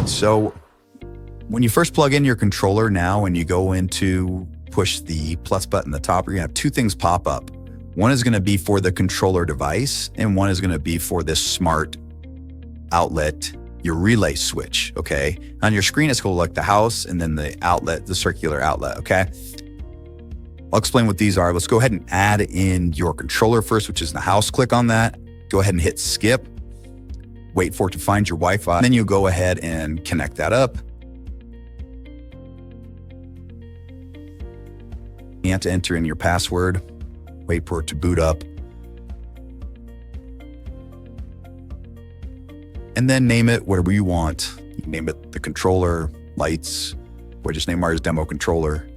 So when you first plug in your controller now and you go into push the plus button at the top, you're gonna have two things pop up. One is gonna be for the controller device and one is gonna be for this smart outlet, your relay switch, okay? On your screen, it's called like the house and then the outlet, the circular outlet, okay? I'll explain what these are. Let's go ahead and add in your controller first, which is the house. Click on that. Go ahead and hit skip. Wait for it to find your Wi-Fi. Then you go ahead and connect that up. You have to enter in your password. Wait for it to boot up. And then name it whatever you want. You can name it the controller, lights, or just name ours demo controller.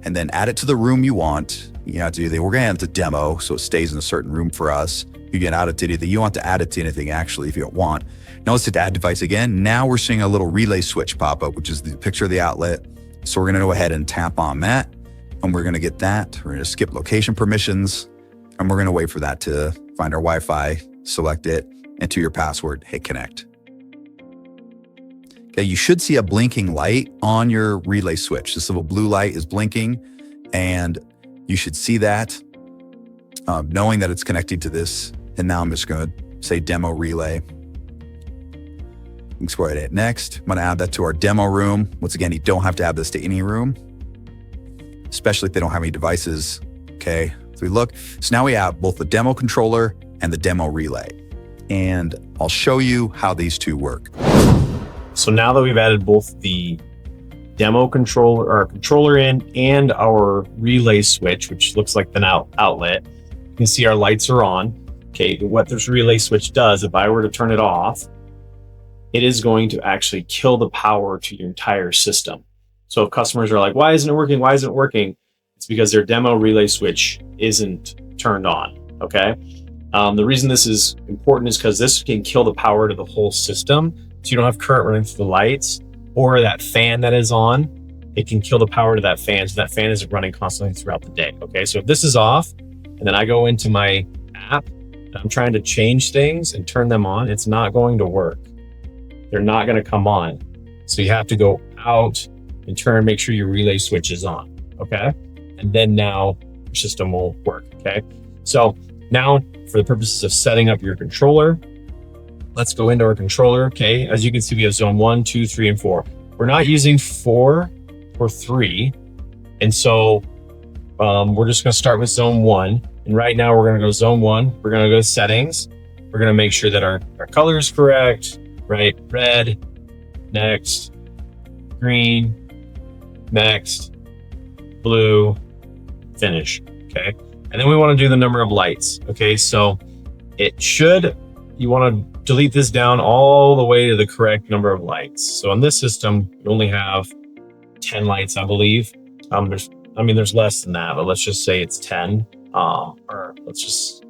And then add it to the room you want. You have to do that. We're gonna add it to demo, so it stays in a certain room for us. You can add it to anything. You want to add it to anything actually if you don't want. Now let's hit add device again. Now we're seeing a little relay switch pop up, which is the picture of the outlet. So we're gonna go ahead and tap on that. And we're gonna get that. We're gonna skip location permissions. And we're gonna wait for that to find our Wi-Fi, select it, enter your password, hit connect. Okay, you should see a blinking light on your relay switch. This little blue light is blinking and you should see that, knowing that it's connected to this. And now I'm just gonna say demo relay. Let's go ahead and hit next. I'm gonna add that to our demo room. Once again, you don't have to add this to any room, especially if they don't have any devices, okay? So we look, so now we have both the demo controller and the demo relay. And I'll show you how these two work. So now that we've added both the demo controller, our controller in, and our relay switch, which looks like an outlet, you can see our lights are on. Okay, what this relay switch does, if I were to turn it off, it is going to actually kill the power to your entire system. So if customers are like, why isn't it working? Why isn't it working? It's because their demo relay switch isn't turned on, okay? The reason this is important is because this can kill the power to the whole system. So you don't have current running through the lights or that fan that is on. It can kill the power to that fan. So that fan isn't running constantly throughout the day. Okay, so if this is off and then I go into my app and I'm trying to change things and turn them on, it's not going to work. They're not going to come on. So you have to go out and turn, make sure your relay switch is on. Okay, and then now your system will work. Okay, so now for the purposes of setting up your controller, let's go into our controller. Okay, as you can see, we have zone 1, 2, 3, and 4. We're not using 4 or 3. And so we're just gonna start with zone 1. And right now we're gonna go zone 1. We're gonna go to settings. We're gonna make sure that our color is correct, right? Red, next, green, next, blue, finish, okay? And then we wanna do the number of lights, okay? So you wanna delete this down all the way to the correct number of lights. So on this system, we only have 10 lights, I believe. There's less than that, but let's just say it's 10. Or let's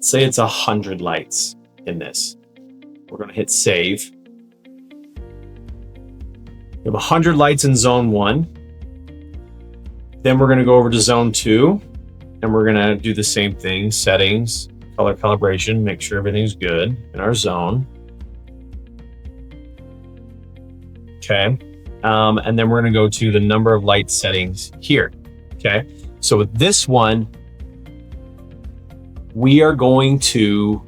say it's 100 lights in this. We're gonna hit save. We have 100 lights in zone 1. Then we're gonna go over to zone 2 and we're gonna do the same thing, settings, color calibration, make sure everything's good in our zone. Okay, and then we're gonna go to the number of light settings here. Okay, so with this one, we are going to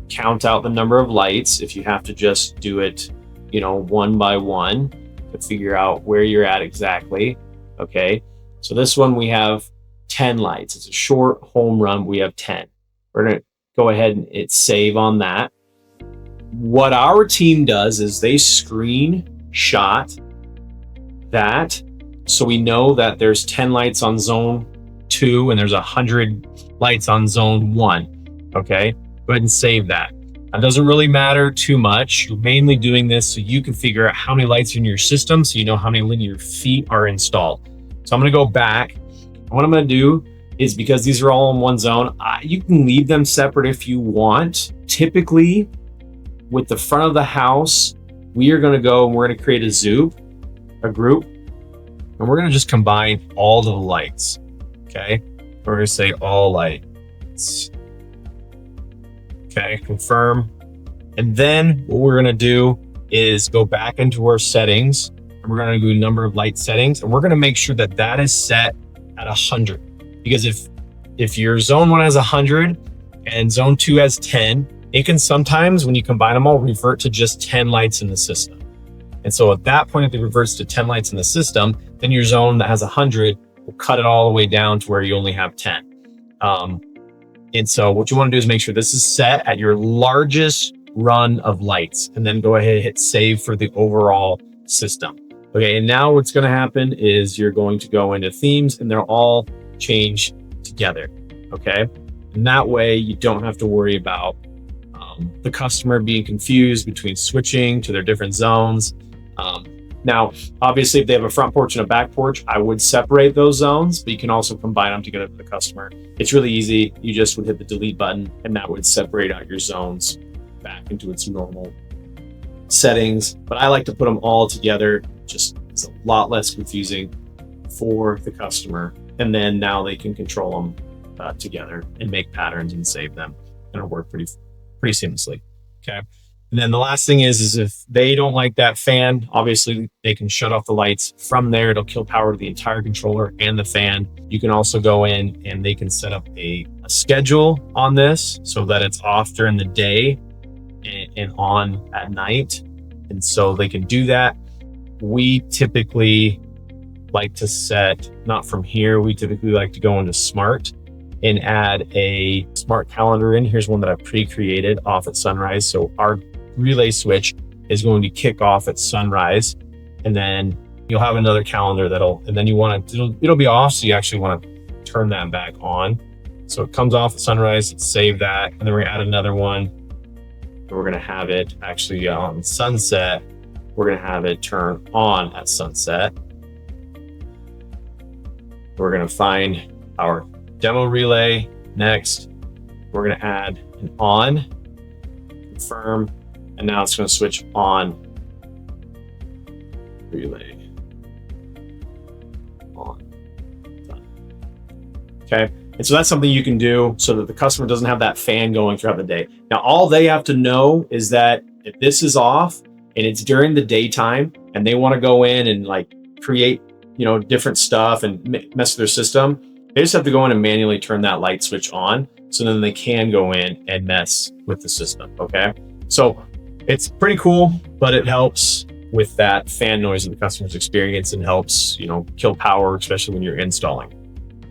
count out the number of lights. If you have to just do it, one by one to figure out where you're at exactly. Okay, so this one we have 10 lights. It's a short home run. We have 10. We're gonna go ahead and hit save on that. What our team does is they screenshot that so we know that there's 10 lights on zone 2 and there's 100 lights on zone 1. Okay, go ahead and save that. It doesn't really matter too much. You're mainly doing this so you can figure out how many lights are in your system so you know how many linear feet are installed. So I'm gonna go back. What I'm gonna do is, because these are all in one zone, you can leave them separate if you want. Typically, with the front of the house, we are gonna go and we're gonna create a group, and we're gonna just combine all the lights, okay? We're gonna say all lights. Okay, confirm. And then what we're gonna do is go back into our settings, and we're going to do number of light settings, and we're going to make sure that that is set at 100. Because if your zone 1 has 100 and zone 2 has 10, it can sometimes, when you combine them all, revert to just 10 lights in the system. And so at that point, if it reverts to 10 lights in the system, then your zone that has 100 will cut it all the way down to where you only have 10. And so what you want to do is make sure this is set at your largest run of lights, and then go ahead and hit save for the overall system. Okay, and now what's going to happen is you're going to go into themes, and they'll all change together. Okay, and that way you don't have to worry about the customer being confused between switching to their different zones. Now, obviously, if they have a front porch and a back porch, I would separate those zones, but you can also combine them together for the customer. It's really easy. You just would hit the delete button, and that would separate out your zones back into its normal settings. But I like to put them all together. Just it's a lot less confusing for the customer. And then now they can control them together and make patterns and save them. And it'll work pretty seamlessly. Okay. And then the last thing is if they don't like that fan, obviously they can shut off the lights. From there, it'll kill power to the entire controller and the fan. You can also go in and they can set up a schedule on this so that it's off during the day and on at night. And so they can do that. We typically like to set, not from here, we typically like to go into smart and add a smart calendar in. Here's one that I pre-created off at sunrise. So our relay switch is going to kick off at sunrise, and then you'll have another calendar and then you want to, it'll be off. So you actually want to turn that back on. So it comes off at sunrise, let's save that. And then we're gonna add another one. And we're gonna have it actually on sunset. We're gonna have it turn on at sunset. We're gonna find our demo relay next. We're gonna add an on, confirm, and now it's gonna switch on relay. On. Done. Okay, and so that's something you can do so that the customer doesn't have that fan going throughout the day. Now, all they have to know is that if this is off and it's during the daytime and they wanna go in and like create, different stuff and mess with their system, they just have to go in and manually turn that light switch on, so then they can go in and mess with the system, okay? So it's pretty cool, but it helps with that fan noise of the customer's experience and helps, kill power, especially when you're installing.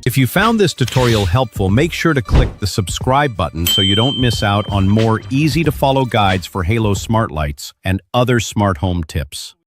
If you found this tutorial helpful, make sure to click the subscribe button so you don't miss out on more easy-to-follow guides for Halo smart lights and other smart home tips.